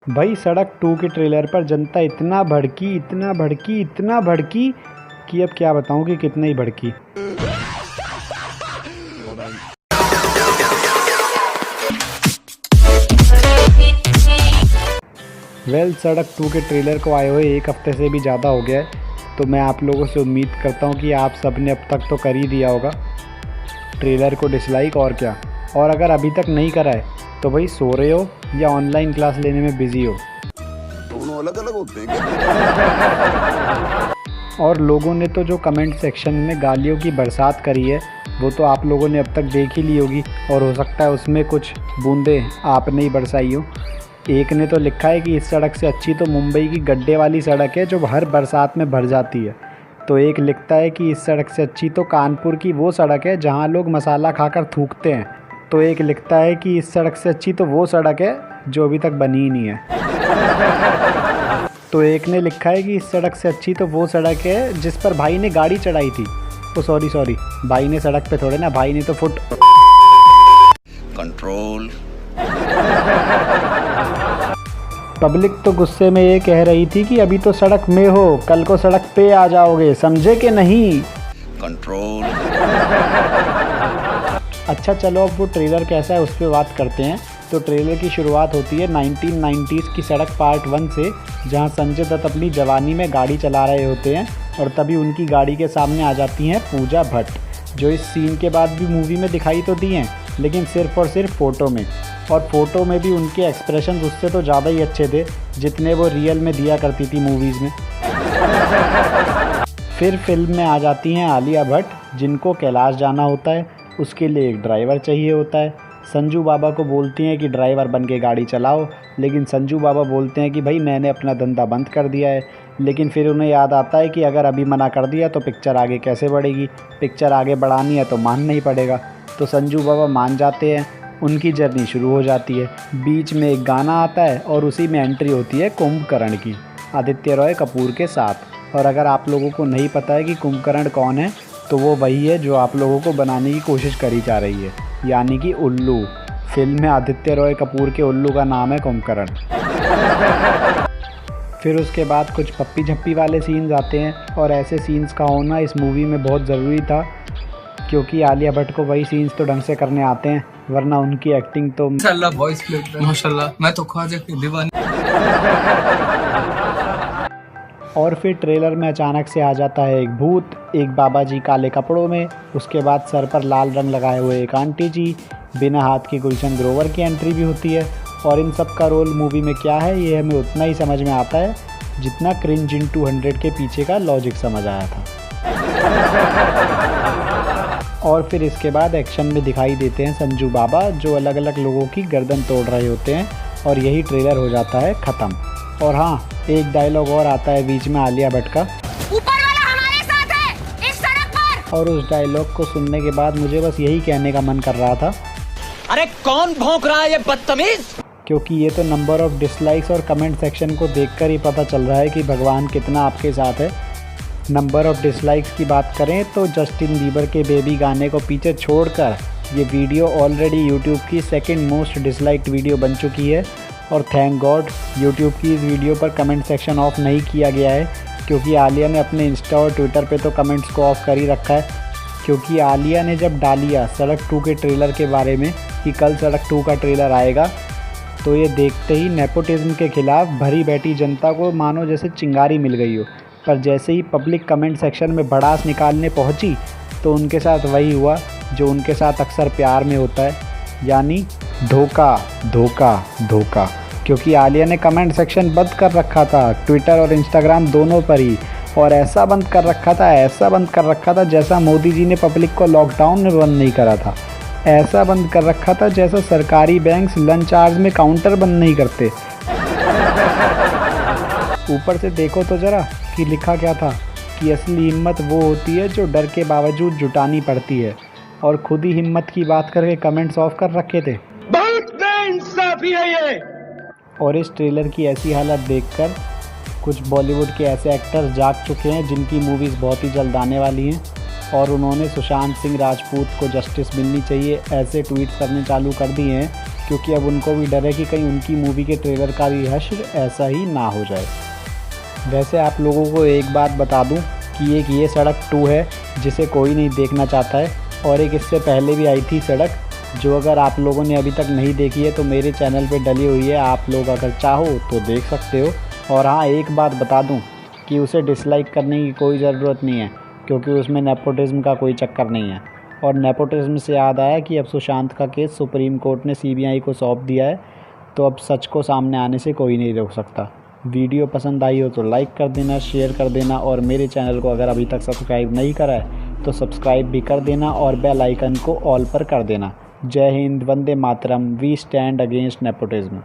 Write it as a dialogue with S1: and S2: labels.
S1: भाई सड़क 2 के ट्रेलर पर जनता इतना भड़की कि अब क्या बताऊं कि कितना ही भड़की। सड़क 2 के ट्रेलर को आए हुए 1 हफ्ते से भी ज़्यादा हो गया है, तो मैं आप लोगों से उम्मीद करता हूं कि आप सब ने अब तक तो कर ही दिया होगा ट्रेलर को डिसलाइक और क्या। और अगर अभी तक नहीं करा है तो भाई सो रहे हो या ऑनलाइन क्लास लेने में बिजी हो।
S2: दोनों अलग अलग होते हैं।
S1: और लोगों ने तो जो कमेंट सेक्शन में गालियों की बरसात करी है वो तो आप लोगों ने अब तक देख ही ली होगी, और हो सकता है उसमें कुछ बूंदें आपने ही बरसाई हो। एक ने तो लिखा है कि इस सड़क से अच्छी तो मुंबई की गड्ढे वाली सड़क है जो हर बरसात में भर जाती है। तो एक लिखता है कि इस सड़क से अच्छी तो कानपुर की वो सड़क है जहाँ लोग मसाला खाकर थूकते हैं। तो एक लिखता है कि इस सड़क से अच्छी तो वो सड़क है जो अभी तक बनी ही नहीं है। तो एक ने लिखा है कि इस सड़क से अच्छी तो वो सड़क है जिस पर भाई ने गाड़ी चढ़ाई थी। तो सॉरी भाई ने सड़क पे थोड़े ना, भाई ने तो फुट
S2: कंट्रोल।
S1: पब्लिक तो गुस्से में ये कह रही थी कि अभी तो सड़क में हो, कल को सड़क पे आ जाओगे, समझे कि नहीं।
S2: कंट्रोल।
S1: अच्छा चलो अब वो ट्रेलर कैसा है उस पर बात करते हैं। तो ट्रेलर की शुरुआत होती है 1990s की सड़क पार्ट 1 से, जहां संजय दत्त अपनी जवानी में गाड़ी चला रहे होते हैं और तभी उनकी गाड़ी के सामने आ जाती हैं पूजा भट्ट, जो इस सीन के बाद भी मूवी में दिखाई तो दी हैं लेकिन सिर्फ और सिर्फ फ़ोटो में। और फ़ोटो में भी उनके एक्सप्रेशन उससे तो ज़्यादा ही अच्छे थे जितने वो रियल में दिया करती थी मूवीज़ में। फिर फिल्म में आ जाती हैं आलिया भट्ट, जिनको कैलाश जाना होता है, उसके लिए एक ड्राइवर चाहिए होता है। संजू बाबा को बोलती हैं कि ड्राइवर बन के गाड़ी चलाओ, लेकिन संजू बाबा बोलते हैं कि भाई मैंने अपना धंधा बंद कर दिया है। लेकिन फिर उन्हें याद आता है कि अगर अभी मना कर दिया तो पिक्चर आगे कैसे बढ़ेगी, पिक्चर आगे बढ़ानी है तो मानना ही पड़ेगा। तो संजू बाबा मान जाते हैं, उनकी जर्नी शुरू हो जाती है। बीच में एक गाना आता है और उसी में एंट्री होती है कुंभकर्ण की, आदित्य रॉय कपूर के साथ। और अगर आप लोगों को नहीं पता है कि कुंभकर्ण कौन है तो वो वही है जो आप लोगों को बनाने की कोशिश करी जा रही है, यानी कि उल्लू। फिल्म में आदित्य रॉय कपूर के उल्लू का नाम है कुंभकर्ण। फिर उसके बाद कुछ पप्पी झप्पी वाले सीन्स आते हैं, और ऐसे सीन्स का होना इस मूवी में बहुत ज़रूरी था क्योंकि आलिया भट्ट को वही सीन्स तो ढंग से करने आते हैं, वरना उनकी एक्टिंग तो
S3: माशाल्लाह, वॉइस क्लिप माशाल्लाह, मैं तो ख्वाजा की दीवानी।
S1: और फिर ट्रेलर में अचानक से आ जाता है एक भूत, एक बाबा जी काले कपड़ों में, उसके बाद सर पर लाल रंग लगाए हुए एक आंटी जी, बिना हाथ की गुलशन ग्रोवर की एंट्री भी होती है। और इन सब का रोल मूवी में क्या है ये हमें उतना ही समझ में आता है जितना क्रिंज इन 200 के पीछे का लॉजिक समझ आया था। और फिर इसके बाद एक्शन में दिखाई देते हैं संजू बाबा, जो अलग अलग लोगों की गर्दन तोड़ रहे होते हैं, और यही ट्रेलर हो जाता है ख़त्म। और हाँ, एक डायलॉग और आता है बीच में आलिया भट्ट का,
S4: ऊपर वाला हमारे साथ है इस सड़क पर।
S1: और उस डायलॉग को सुनने के बाद मुझे बस यही कहने का मन कर रहा था,
S5: अरे कौन भौंक रहा है ये बदतमीज।
S1: क्योंकि ये तो नंबर ऑफ डिसलाइक्स और कमेंट सेक्शन को देखकर ही पता चल रहा है कि भगवान कितना आपके साथ है। नंबर ऑफ डिसलाइक्स की बात करें तो जस्टिन बीबर के बेबी गाने को पीछे छोड़कर ये वीडियो ऑलरेडी यूट्यूब की सेकंड मोस्ट डिसलाइक्ड वीडियो बन चुकी है। और थैंक गॉड यूट्यूब की इस वीडियो पर कमेंट सेक्शन ऑफ नहीं किया गया है, क्योंकि आलिया ने अपने इंस्टा और ट्विटर पे तो कमेंट्स को ऑफ कर ही रखा है। क्योंकि आलिया ने जब डालिया सड़क 2 के ट्रेलर के बारे में कि कल सड़क 2 का ट्रेलर आएगा, तो ये देखते ही नेपोटिज्म के खिलाफ भरी बैठी जनता को मानो जैसे चिंगारी मिल गई हो। पर जैसे ही पब्लिक कमेंट सेक्शन में भड़ास निकालने पहुंची तो उनके साथ वही हुआ जो उनके साथ अक्सर प्यार में होता है, यानी धोखा धोखा धोखा। क्योंकि आलिया ने कमेंट सेक्शन बंद कर रखा था, ट्विटर और इंस्टाग्राम दोनों पर ही, और ऐसा बंद कर रखा था जैसा मोदी जी ने पब्लिक को लॉकडाउन में बंद नहीं करा था। ऐसा बंद कर रखा था जैसा सरकारी बैंक्स लंच आवर्स में काउंटर बंद नहीं करते। ऊपर से देखो तो ज़रा कि लिखा क्या था कि असली हिम्मत वो होती है जो डर के बावजूद जुटानी पड़ती है, और खुद ही हिम्मत की बात करके कमेंट्स ऑफ कर रखे थे।
S5: बहुत बेइंसाफी है ये।
S1: और इस ट्रेलर की ऐसी हालत देखकर कुछ बॉलीवुड के ऐसे एक्टर्स जाग चुके हैं जिनकी मूवीज़ बहुत ही जल्द आने वाली हैं, और उन्होंने सुशांत सिंह राजपूत को जस्टिस मिलनी चाहिए ऐसे ट्वीट करने चालू कर दिए हैं क्योंकि अब उनको भी डर है कि कहीं उनकी मूवी के ट्रेलर का भी हश्र ऐसा ही ना हो जाए। वैसे आप लोगों को एक बात बता दूं कि एक ये सड़क 2 है जिसे कोई नहीं देखना चाहता है, और एक इससे पहले भी आई थी सड़क, जो अगर आप लोगों ने अभी तक नहीं देखी है तो मेरे चैनल पे डली हुई है, आप लोग अगर चाहो तो देख सकते हो। और हाँ, एक बात बता दूं कि उसे डिसलाइक करने की कोई ज़रूरत नहीं है, क्योंकि उसमें नेपोटिज़्म का कोई चक्कर नहीं है। और नेपोटिज़्म से याद आया कि अब सुशांत का केस सुप्रीम कोर्ट ने CBI को सौंप दिया है, तो अब सच को सामने आने से कोई नहीं रोक सकता। वीडियो पसंद आई हो तो लाइक कर देना, शेयर कर देना, और मेरे चैनल को अगर अभी तक सब्सक्राइब नहीं करा है तो सब्सक्राइब भी कर देना और बेल आइकन को ऑल पर कर देना। जय Hind, Vande Mataram, we stand against nepotism.